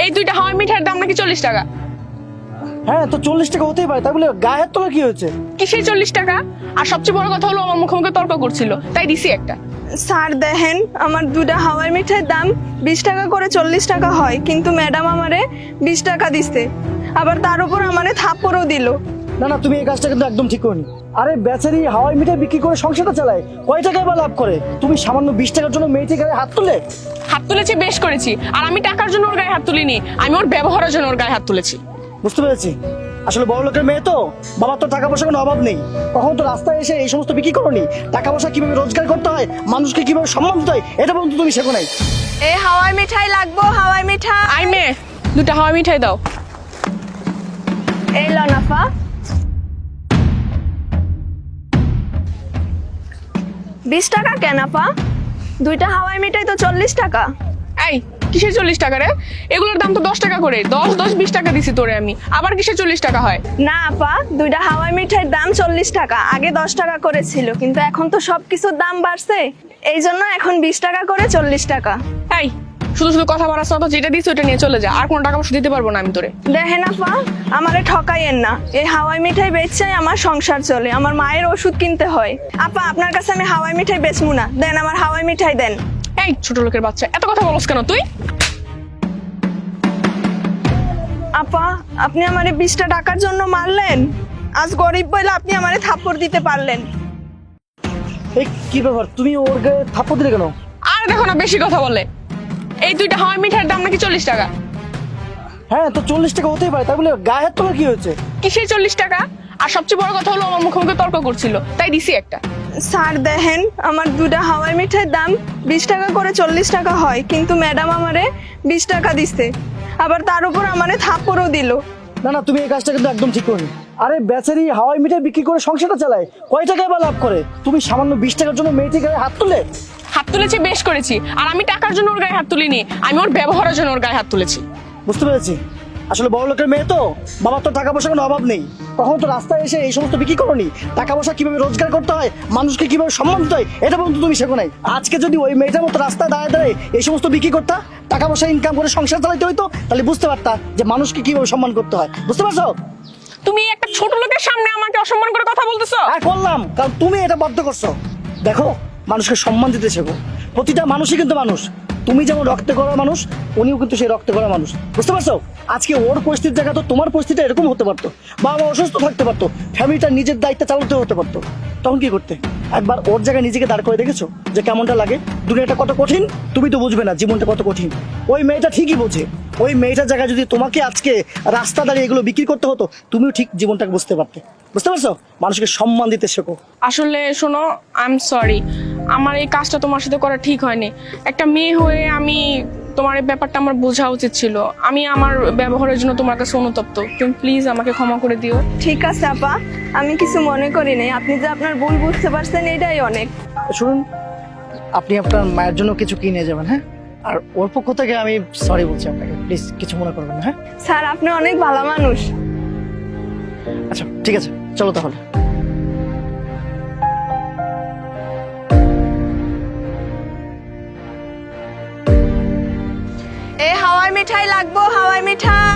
এই দুইটা হাওয়াই মিঠাইয়ের দাম নাকি 40 টাকা। হ্যাঁ তো 40 টাকা হতেই পারে, তাই বলে গায়ে হাত তোলা কি হয়েছে? কিসের 40 টাকা? আর সবচেয়ে বড় কথা হলো আমার মুখে মুখে তর্ক করছিল, তাই দিছি একটা। স্যার দেখেন, আমার দুটা হাওয়াই মিঠাইয়ের দাম 20 টাকা করে 40 টাকা হয়, কিন্তু ম্যাডাম আমারে 20 টাকা দিছে, আবার তার উপর আমারে থাপ্পড়ও দিল। না না, তুমি এই কাজটা কিন্তু একদম ঠিক করনি। আরে বেচারি হাওয়াই মিঠাই বিক্রি করে সংসারটা চালায়, কয় টাকায় বা লাভ করে? তুমি সামান্য 20 টাকার জন্য মেয়েটির গায়ে হাত তুলে? হাত তুলেছি, বেশ করেছি। আর আমি টাকার জন্য ওর গায়ে হাত তুলিনি, আমি ওর ব্যবহারের জন্য ওর গায়ে হাত তুলেছি। বুঝতে পেরেছি, আসলে বড় লোকের মেয়ে তো, বাবার তো টাকা পয়সার কোনো অভাব নেই। কখন তো রাস্তায় এসে এই সমস্ত বিক্রি করনি? টাকা পয়সা কিভাবে রোজগার করতে হয়, মানুষকে কিভাবে সম্মান দিতে হয়, এটা পর্যন্ত তুমি শেখো নাই। এই হাওয়াই মিঠাই লাগবো, হাওয়াই মিঠাই। আই মেয়ে, দুটা হাওয়াই মিঠাই দাও। এই লন আপা। 20 টাকা কেন আপা? দুইটা হাওয়াই মিঠাই তো 40 টাকা। এই কিসের 40 টাকা রে? এগুলোর দাম তো 10 টাকা করে। 10 10 20 টাকা দিছি তোরে আমি, আবার কিসের 40 টাকা হয়? না আপা, দুইটা হাওয়াই মিঠাইয়ের দাম 40 টাকা, আগে 10 টাকা করে ছিল, কিন্তু এখন তো সবকিছুর দাম বাড়ছে, এই জন্য এখন 20 টাকা করে 40 টাকা। এই শুধু শুধু কথা বাড়াস না তো, যেটা দিছি ওটা নিয়ে চলে যা, আর কোনো টাকা পয়সা দিতে পারবো না আমি তোরে। দেখেন আপা, আমারে ঠকাইয়েন না, এই হাওয়াই মিঠাই বেচছাই আমার সংসার চলে, আমার মায়ের ওষুধ কিনতে হয়। আপা আপনার কাছে আমি হাওয়াই মিঠাই বেচমু না, দেন আমার হাওয়াই মিঠাই দেন। এই ছোট লোকের বাচ্চা, এত কথা বলস কেন তুই? আপা আপনি আমারে 20টা টাকার জন্য মারলেন, আজ গরিব বলে আপনি আমারে থাপ্পড় দিতে পারলেন। এই কি ব্যাপার, তুমি ওর গায়ে থাপ্পড় দিলে কেন? আর দেখো না বেশি কথা বলে। এই দুইটা হাওয়াই মিঠাইয়ের দাম নাকি 40 টাকা। হ্যাঁ তো 40 টাকা হতেই পারে, তাই বলে গায়ে হাত তোলা কি হয়েছে? কিসের 40 টাকা? আর সবচেয়ে বড় কথা হলো আমার মুখে মুখে তর্ক করছিল, তাই দিছি একটা। স্যার দেখেন, আমার দুটা হাওয়াই মিঠাইয়ের দাম 20 টাকা করে 40 টাকা হয়, কিন্তু ম্যাডাম আমারে 20 টাকা দিছে, আবার তার উপর আমারে থাপ্পড়ও দিল। না না, তুমি এই কাজটা কিন্তু একদম ঠিক করনি। আরে বেচারি হাওয়াই মিঠাই বিক্রি করে সংসারটা চালায়, কয় টাকায় বা লাভ করে? তুমি সামান্য 20 টাকার জন্য মেয়েটির গায়ে হাত তুলে? হাত তুলেছি, বেশ করেছি। আর আমি টাকার জন্য ওর গায়ে হাত তুলিনি, আমি ওর ব্যবহারের জন্য ওর গায়ে হাত তুলেছি। বুঝতে পেরেছি, আসলে বড় লোকের মেয়ে তো, বাবার তো টাকা পয়সার কোনো অভাব নেই। কখন তো রাস্তায় এসে এই সমস্ত বিক্রি করনি? টাকা পয়সা কিভাবে রোজগার করতে হয়, মানুষকে কিভাবে সম্মান দিতে হয়, এটা পর্যন্ত তুমি শেখো নাই। আজকে যদি ওই মেয়েটার মতো রাস্তায় দাঁড়ায় দাঁড়ায় এই সমস্ত বিক্রি করতা, টাকা পয়সা ইনকাম করে সংসার চালাইতে হইতো, তাহলে বুঝতে পারতা যে মানুষকে কিভাবে সম্মান করতে হয়। বুঝতে পারছো? তুমি একটা ছোট লোকের সামনে আমাকে অসম্মান করে কথা বলতেছো। হ্যাঁ করলাম, কারণ তুমি এটা বাধ্য করছো। দেখো, মানুষকে সম্মান দিতে শেখো। প্রতিটা মানুষই কিন্তু মানুষ। তুমি যেমন রক্তে করা মানুষ, উনিও কিন্তু সেই রক্তে করা মানুষ। বুঝতে পারছো? আজকে ওর পরিস্থিতির জায়গা তো তোমার পরিস্থিতি এরকম হতে পারতো, বাবা অসুস্থ থাকতে পারতো, ফ্যামিলিটা নিজের দায়িত্বে চালাতে হতে পারতো। তখন কি করতে? একবার ওর জায়গায় নিজেকে দাঁড় করে দেখেছো যে কেমনটা লাগে? দুনিয়াটা কত কঠিন, তুমি তো বুঝবে না জীবনটা কত কঠিন। ওই মেয়েটা ঠিকই বোঝে। ওই মেয়েটার জায়গায় যদি তোমাকে আজকে রাস্তা দাঁড়িয়ে এগুলো বিক্রি করতে হতো, তুমিও ঠিক জীবনটাকে বুঝতে পারতে। বুঝতে পারছো? মানুষকে সম্মান দিতে শেখো। আসলে শোনো, আই এম সরি, আমার এই কাজটা তোমার সাথে করা ঠিক হয়নি। একটা মেয়ে হয়ে আমি তোমার এই ব্যাপারটা আমার বোঝা উচিত ছিল। আমি আমার ব্যবহারের জন্য তোমার কাছে অনুতপ্ত, তুমি প্লিজ আমাকে ক্ষমা করে দিও। ঠিক আছে আপা, আমি কিছু মনে করি নাই, আপনি যে আপনার ভুল বুঝতে পারছেন এটাই অনেক। শুনুন, আপনি আপনার মায়ের জন্য কিছু কিনে যাবেন, হ্যাঁ? আর ওর পক্ষ থেকে আমি সরি বলছি আপনাকে, প্লিজ কিছু মনে করবেন না, হ্যাঁ? স্যার আপনি অনেক ভালো মানুষ। আচ্ছা ঠিক আছে, চলো তাহলে। এই হাওয়াই মিঠাই লাগবো, হাওয়াই মিঠাই।